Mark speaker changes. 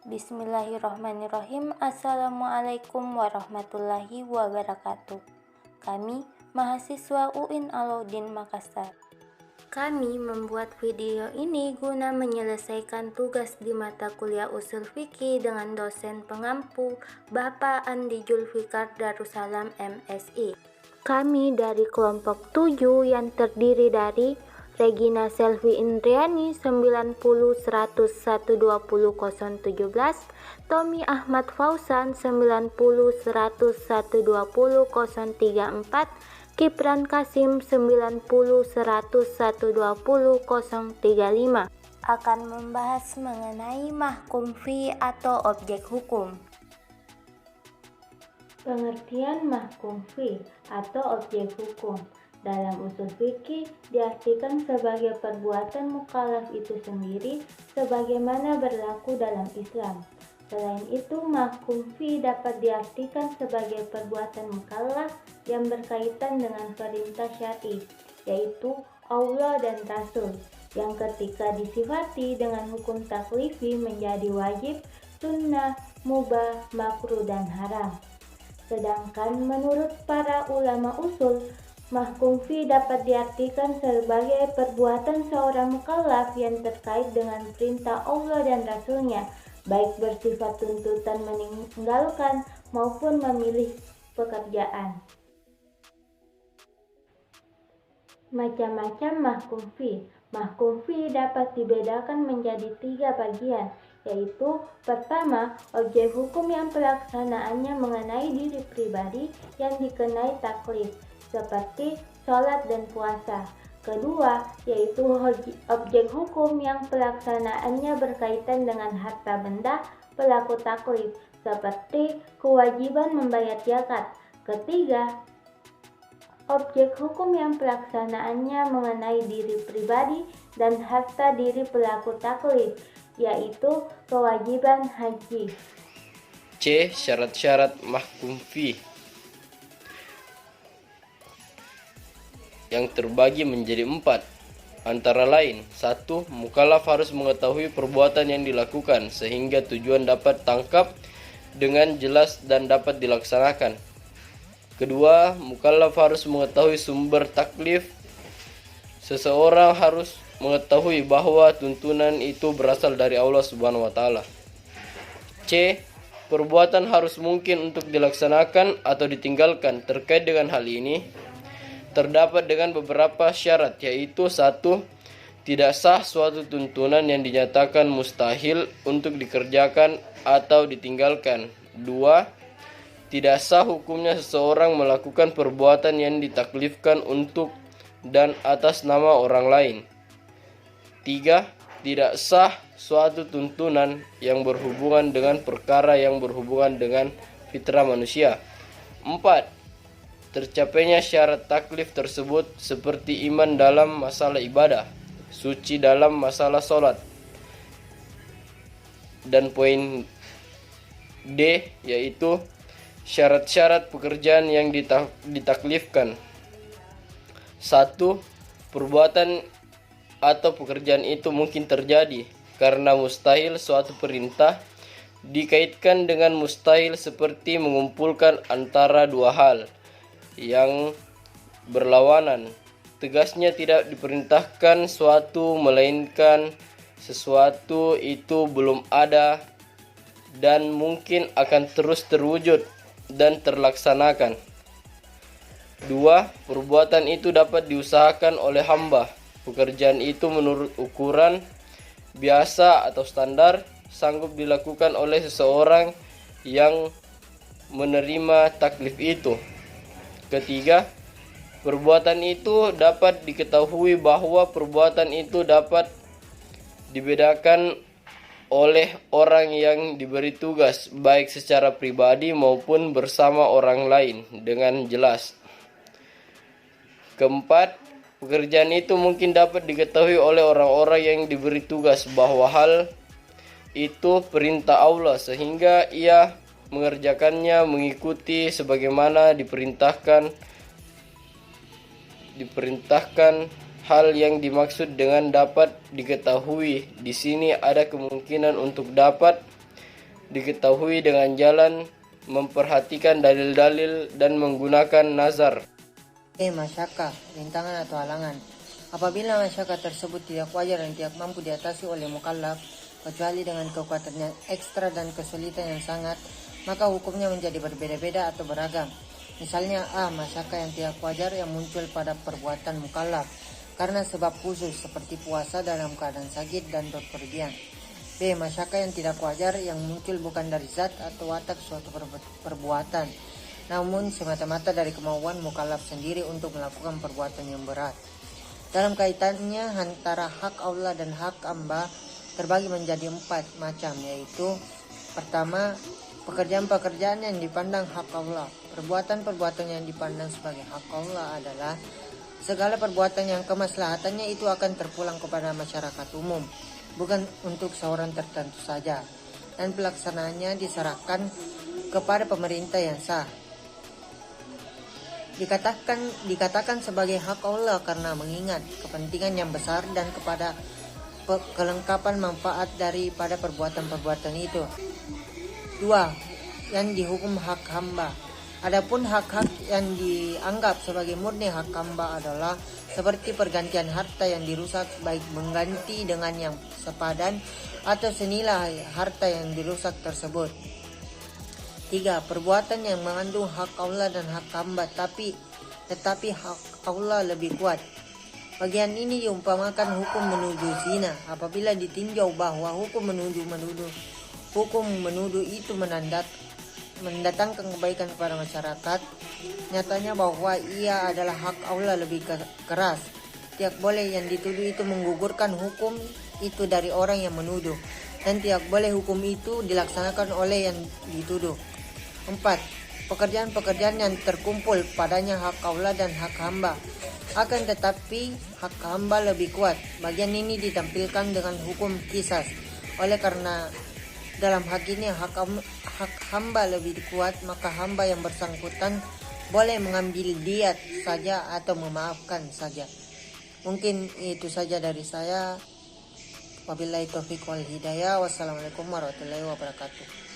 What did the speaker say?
Speaker 1: Bismillahirrahmanirrahim. Assalamualaikum warahmatullahi wabarakatuh. Kami, mahasiswa UIN Alauddin Makassar. Kami membuat video ini guna menyelesaikan tugas di mata kuliah Ushul Fiqih dengan dosen pengampu Bapak Andi Julfikar Darussalam MSI. Kami dari kelompok 7 yang terdiri dari Regina Selvi Indriani 90 100 120 017, Tommy Ahmad Fauzan 90 100 120 034, Kipran Kasim 90 100 120 035 akan membahas mengenai mahkum fi atau objek hukum. Pengertian mahkum fi atau objek hukum dalam usul fikih diartikan sebagai perbuatan mukallaf itu sendiri sebagaimana berlaku dalam Islam. Selain itu, mahkum fi dapat diartikan sebagai perbuatan mukallaf yang berkaitan dengan perintah syar'i, yaitu Allah dan Rasul, yang ketika disifati dengan hukum taklifi menjadi wajib, sunnah, mubah, makruh, dan haram. Sedangkan menurut para ulama usul, mahkum fi dapat diartikan sebagai perbuatan seorang mukallaf yang terkait dengan perintah Allah dan Rasulnya, baik bersifat tuntutan meninggalkan maupun memilih pekerjaan. Macam-macam mahkum fi. Mahkum fi dapat dibedakan menjadi 3 bagian, yaitu pertama, objek hukum yang pelaksanaannya mengenai diri pribadi yang dikenai taklif, seperti sholat dan puasa. Kedua, yaitu objek hukum yang pelaksanaannya berkaitan dengan harta benda pelaku taklif, seperti kewajiban membayar zakat. Ketiga, objek hukum yang pelaksanaannya mengenai diri pribadi dan harta diri pelaku taklif, yaitu kewajiban haji.
Speaker 2: C. Syarat-syarat mahkum fi yang terbagi menjadi 4, antara lain 1. Mukallaf harus mengetahui perbuatan yang dilakukan sehingga tujuan dapat tangkap dengan jelas dan dapat dilaksanakan. Kedua, mukallaf harus mengetahui sumber taklif. Seseorang harus mengetahui bahwa tuntunan itu berasal dari Allah Subhanahu wa taala. C. Perbuatan harus mungkin untuk dilaksanakan atau ditinggalkan. Terkait dengan hal ini terdapat dengan beberapa syarat, yaitu 1. Tidak sah suatu tuntunan yang dinyatakan mustahil untuk dikerjakan atau ditinggalkan. 2. Tidak sah hukumnya seseorang melakukan perbuatan yang ditaklifkan untuk dan atas nama orang lain. 3. Tidak sah suatu tuntunan yang berhubungan dengan perkara yang berhubungan dengan fitrah manusia. 4. Tercapainya syarat taklif tersebut seperti iman dalam masalah ibadah, suci dalam masalah sholat. Dan poin D, yaitu syarat-syarat pekerjaan yang ditaklifkan. 1. Perbuatan atau pekerjaan itu mungkin terjadi karena mustahil suatu perintah dikaitkan dengan mustahil seperti mengumpulkan antara dua hal yang berlawanan. Tegasnya tidak diperintahkan suatu melainkan sesuatu itu belum ada dan mungkin akan terus terwujud dan terlaksanakan. 2. Perbuatan itu dapat diusahakan oleh hamba. Pekerjaan itu menurut ukuran biasa atau standar sanggup dilakukan oleh seseorang yang menerima taklif itu. Ketiga, perbuatan itu dapat diketahui bahwa perbuatan itu dapat dibedakan oleh orang yang diberi tugas, baik secara pribadi maupun bersama orang lain dengan jelas. Keempat, pekerjaan itu mungkin dapat diketahui oleh orang-orang yang diberi tugas bahwa hal itu perintah Allah sehingga ia mengerjakannya mengikuti sebagaimana diperintahkan hal yang dimaksud dengan dapat diketahui. Di sini ada kemungkinan untuk dapat diketahui dengan jalan memperhatikan dalil-dalil dan menggunakan nazar.
Speaker 3: Masyakah, rintangan atau halangan. Apabila masyakah tersebut tidak wajar dan tidak mampu diatasi oleh mukallaf, kecuali dengan kekuatan yang ekstra dan kesulitan yang sangat, maka hukumnya menjadi berbeda-beda atau beragam. Misalnya A. Masyakah yang tidak wajar yang muncul pada perbuatan mukallaf karena sebab khusus seperti puasa dalam keadaan sakit dan bepergian. B. Masyakah yang tidak wajar yang muncul bukan dari zat atau watak suatu perbuatan, namun semata-mata dari kemauan mukallaf sendiri untuk melakukan perbuatan yang berat. Dalam kaitannya antara hak Allah dan hak hamba terbagi menjadi 4 macam, yaitu pertama, pekerjaan-pekerjaan yang dipandang hak Allah. Perbuatan-perbuatan yang dipandang sebagai hak Allah adalah segala perbuatan yang kemaslahatannya itu akan terpulang kepada masyarakat umum, bukan untuk seorang tertentu saja, dan pelaksanaannya diserahkan kepada pemerintah yang sah. Dikatakan sebagai hak Allah karena mengingat kepentingan yang besar dan kepada kelengkapan manfaat daripada perbuatan-perbuatan itu. 2. Yang dihukum hak hamba. Adapun hak-hak yang dianggap sebagai murni hak hamba adalah seperti pergantian harta yang dirusak, baik mengganti dengan yang sepadan atau senilai harta yang dirusak tersebut. 3. Perbuatan yang mengandung hak Allah dan hak hamba tetapi hak Allah lebih kuat. Bagian ini diumpamakan hukum menuduh zina. Apabila ditinjau bahwa hukum menuduh itu mendatangkan kebaikan kepada masyarakat, nyatanya bahwa ia adalah hak Allah lebih keras. Tidak boleh yang dituduh itu menggugurkan hukum itu dari orang yang menuduh, dan tidak boleh hukum itu dilaksanakan oleh yang dituduh. 4. Pekerjaan-pekerjaan yang terkumpul padanya hak Allah dan hak hamba, akan tetapi hak hamba lebih kuat. Bagian ini ditampilkan dengan hukum qisas. Oleh karena dalam hak ini hak hamba lebih kuat, maka hamba yang bersangkutan boleh mengambil diat saja atau memaafkan saja. Mungkin itu saja dari saya. Wabillahi taufiq wal hidayah. Wassalamualaikum warahmatullahi wabarakatuh.